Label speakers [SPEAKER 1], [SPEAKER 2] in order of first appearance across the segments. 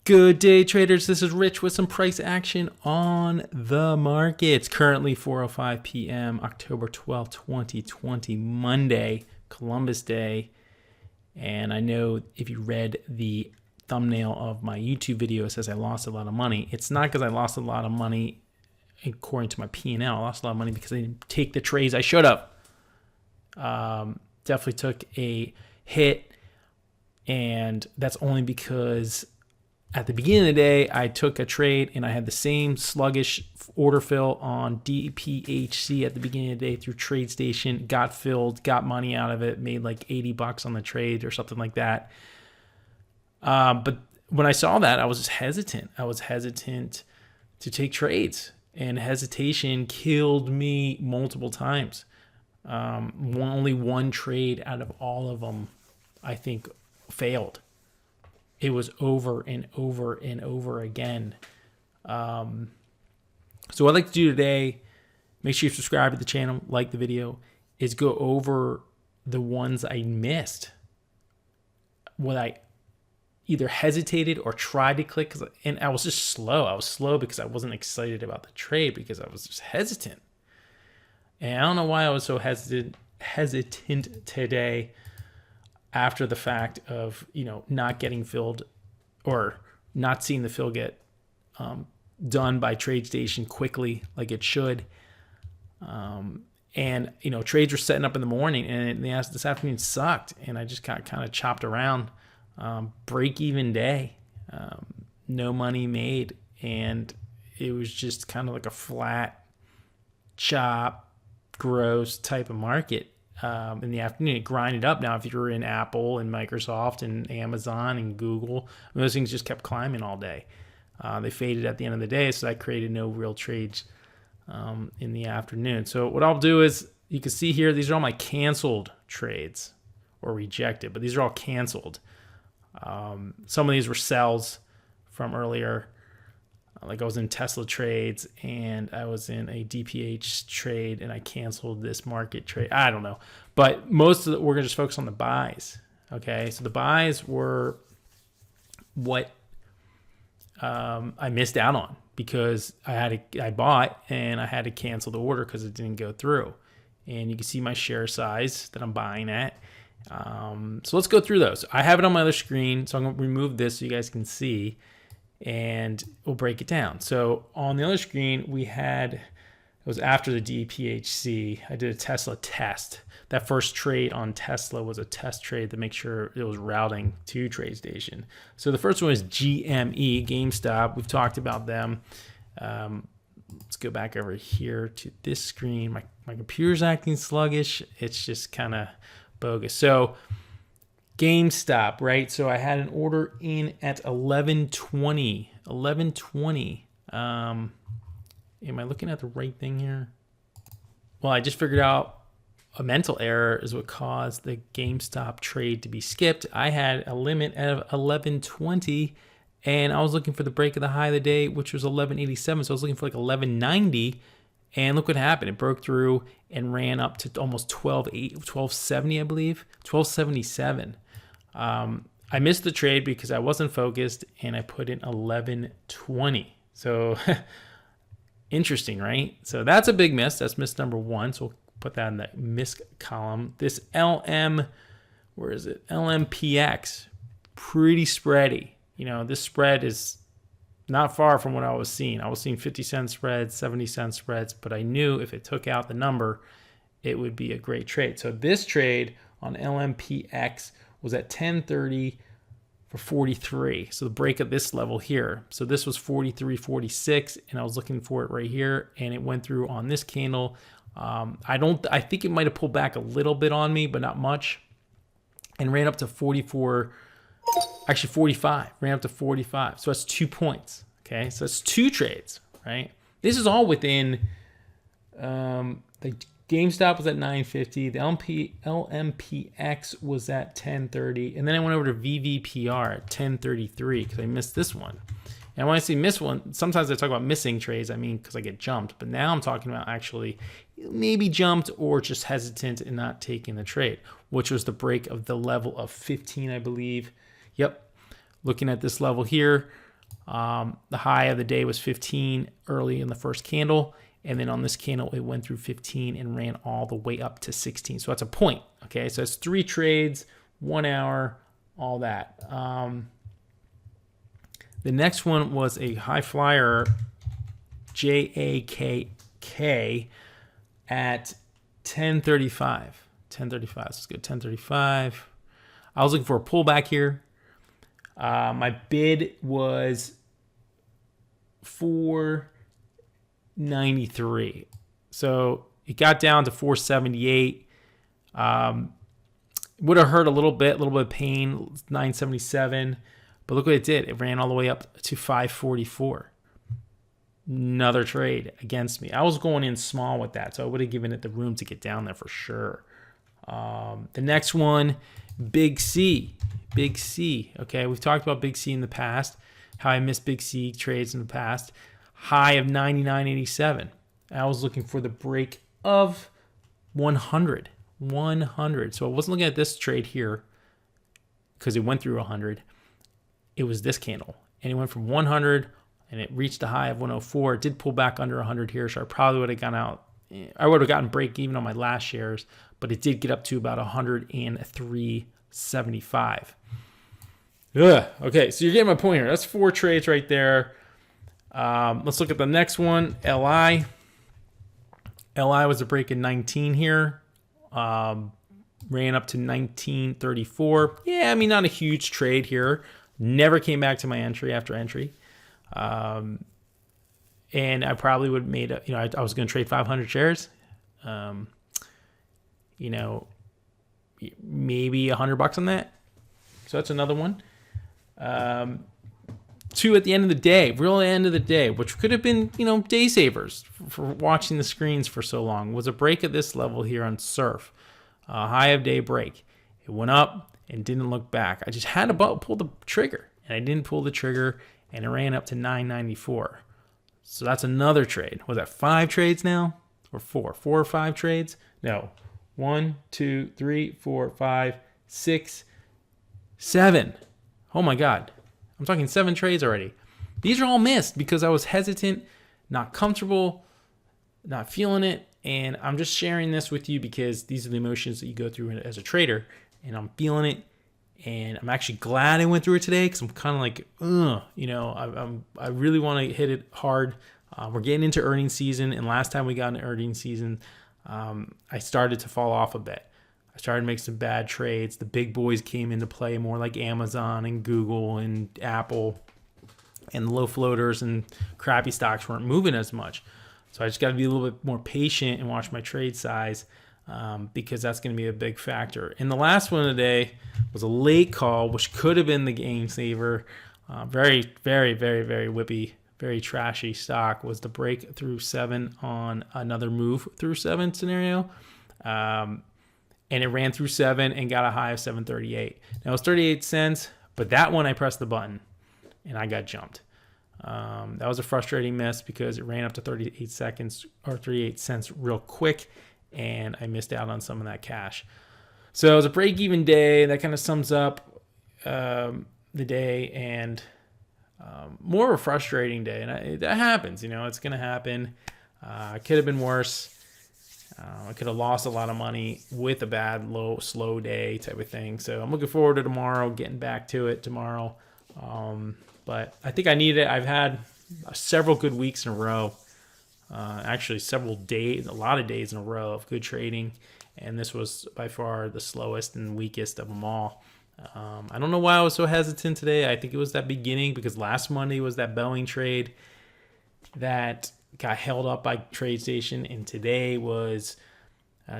[SPEAKER 1] Good day, traders. This is Rich with some price action on the markets. Currently 4:05 p.m., October 12th, 2020, Monday, Columbus Day. And I know if you read the thumbnail of my YouTube video, it says I lost a lot of money. It's not because I lost a lot of money according to my P&L. I lost a lot of money because I didn't take the trades I should have. Definitely took a hit, and that's only because at the beginning of the day, I took a trade and I had the same sluggish order fill on DPHC at the beginning of the day through TradeStation, got filled, got money out of it, made like $80 on the trade or something like that. But when I saw that, I was just hesitant. I was hesitant to take trades, and hesitation killed me multiple times. Only one trade out of all of them, I think, failed. It was over and over and over again. So what I'd like to do today, make sure you subscribe to the channel, like the video, is go over the ones I missed. What I either hesitated or tried to click, and I was just slow. I was slow because I wasn't excited about the trade because I was just hesitant. And I don't know why I was so hesitant today, after the fact of, not getting filled or not seeing the fill get done by TradeStation quickly like it should. And trades were setting up in the morning, and this afternoon sucked, and I just got kind of chopped around. Break even day, no money made, and it was just kind of like a flat chop, gross type of market. In the afternoon, it grinded up. Now, if you're in Apple and Microsoft and Amazon and Google, those things just kept climbing all day. They faded at the end of the day, so that created no real trades in the afternoon. So what I'll do is, you can see here, these are all my canceled trades or rejected, but these are all canceled. Some of these were sells from earlier. Like I was in Tesla trades, and I was in a DPH trade, and I canceled this market trade. I don't know. But most of we're going to just focus on the buys. Okay, so the buys were what I missed out on because I bought and I had to cancel the order because it didn't go through. And you can see my share size that I'm buying at. So let's go through those. I have it on my other screen, so I'm going to remove this so you guys can see, and we'll break it down. So on the other screen, it was after the DPHC. I did a Tesla test. That first trade on Tesla was a test trade to make sure it was routing to TradeStation. So the first one is GME, GameStop. We've talked about them. Let's go back over here to this screen. My computer's acting sluggish. It's just kind of bogus. So GameStop, right? So I had an order in at 11:20. 11:20. Am I looking at the right thing here? Well, I just figured out a mental error is what caused the GameStop trade to be skipped. I had a limit of 11:20, and I was looking for the break of the high of the day, which was 11:87. So I was looking for like 11:90. And look what happened. It broke through and ran up to almost 1270, I believe, 1277. I missed the trade because I wasn't focused, and I put in 1120. So interesting, right? So that's a big miss. That's miss number one. So we'll put that in the miss column. This where is it? LMPX, pretty spready. This spread is not far from what I was seeing. I was seeing 50-cent spreads, 70-cent spreads, but I knew if it took out the number, it would be a great trade. So this trade on LMPX was at 1030 for 43. So the break at this level here. So this was 43.46, and I was looking for it right here, and it went through on this candle. I think it might have pulled back a little bit on me, but not much, and ran up to 44. Actually 45, ran up to 45. So that's 2 points. Okay, so that's two trades, right? This is all within, the GameStop was at 950, the LMPX was at 1030, and then I went over to VVPR at 1033 because I missed this one. And when I say miss one, sometimes I talk about missing trades, I mean because I get jumped, but now I'm talking about actually maybe jumped or just hesitant and not taking the trade, which was the break of the level of 15, I believe. Yep. Looking at this level here, The high of the day was 15 early in the first candle. And then on this candle, it went through 15 and ran all the way up to 16. So that's a point. Okay, so it's 3 trades, 1 hour, all that. The next one was a high flyer, JAKK, at 1035. 1035. Let's go 1035. I was looking for a pullback here. My bid was 493. So it got down to 478. Would have hurt a little bit of pain, 977. But look what it did. It ran all the way up to 544. Another trade against me. I was going in small with that, so I would have given it the room to get down there for sure. The next one, Big C. Big C. Okay, we've talked about Big C in the past, how I missed Big C trades in the past. High of 99.87. I was looking for the break of 100. 100. So I wasn't looking at this trade here because it went through 100. It was this candle. And it went from 100 and it reached a high of 104. It did pull back under 100 here, so I probably would have gone out. I would have gotten break even on my last shares, but it did get up to about 103.75. Okay, so you're getting my point here. That's 4 trades right there. Let's look at the next one, LI. LI was a break in 19 here. Ran up to 1934. Yeah, I mean, not a huge trade here. Never came back to my entry after entry. And I probably would have made I was going to trade 500 shares. Maybe $100 on that. So that's another one. 2 at the end of the day, real end of the day, which could have been, day savers for watching the screens for so long, was a break at this level here on Surf. High of day break. It went up and didn't look back. I just had to pull the trigger, and I didn't pull the trigger, and it ran up to 994. So that's another trade. Was that 5 trades now? Or 4? 4 or 5 trades? No. 1, 2, 3, 4, 5, 6, 7. Oh my God. I'm talking 7 trades already. These are all missed because I was hesitant, not comfortable, not feeling it. And I'm just sharing this with you because these are the emotions that you go through as a trader. And I'm feeling it. And I'm actually glad I went through it today because I'm kind of like, I really want to hit it hard. We're getting into earnings season. And last time we got into earnings season, I started to fall off a bit. I started to make some bad trades. The big boys came into play more, like Amazon and Google and Apple, and the low floaters and crappy stocks weren't moving as much. So I just got to be a little bit more patient and watch my trade size because that's going to be a big factor. And the last one today was a late call, which could have been the game saver. Very, very, very, very whippy, very trashy stock, was the break through 7 on another move through 7 scenario. And it ran through 7 and got a high of 738. Now it was 38 cents, but that one I pressed the button and I got jumped. That was a frustrating miss because it ran up to 38 cents real quick, and I missed out on some of that cash. So it was a break-even day. That kind of sums up the day, and more of a frustrating day. And that happens, it's going to happen. It could have been worse. I could have lost a lot of money with a bad, slow day type of thing. So I'm looking forward to tomorrow, getting back to it tomorrow. But I think I need it. I've had several good weeks in a row. Actually, several days, a lot of days in a row of good trading. And this was by far the slowest and weakest of them all. I don't know why I was so hesitant today. I think it was that beginning because last Monday was that Boeing trade that got held up by TradeStation, and today was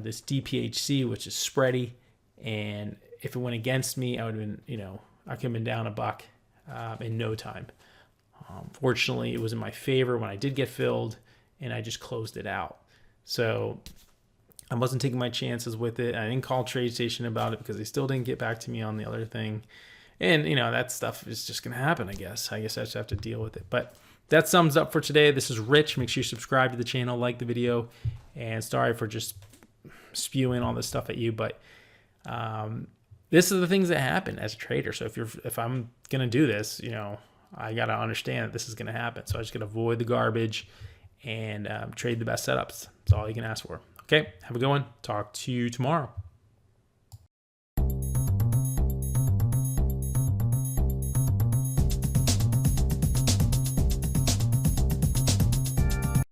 [SPEAKER 1] this DPHC, which is spready. And if it went against me, I would have been, I could have been down $1 in no time. Fortunately, it was in my favor when I did get filled, and I just closed it out. So I wasn't taking my chances with it. I didn't call TradeStation about it because they still didn't get back to me on the other thing. And, that stuff is just going to happen, I guess. I just have to deal with it. But that sums up for today. This is Rich. Make sure you subscribe to the channel, like the video, and sorry for just spewing all this stuff at you. But this is the things that happen as a trader. So if I'm going to do this, I got to understand that this is going to happen. So I just got to avoid the garbage and trade the best setups. That's all you can ask for. Okay, have a good one. Talk to you tomorrow.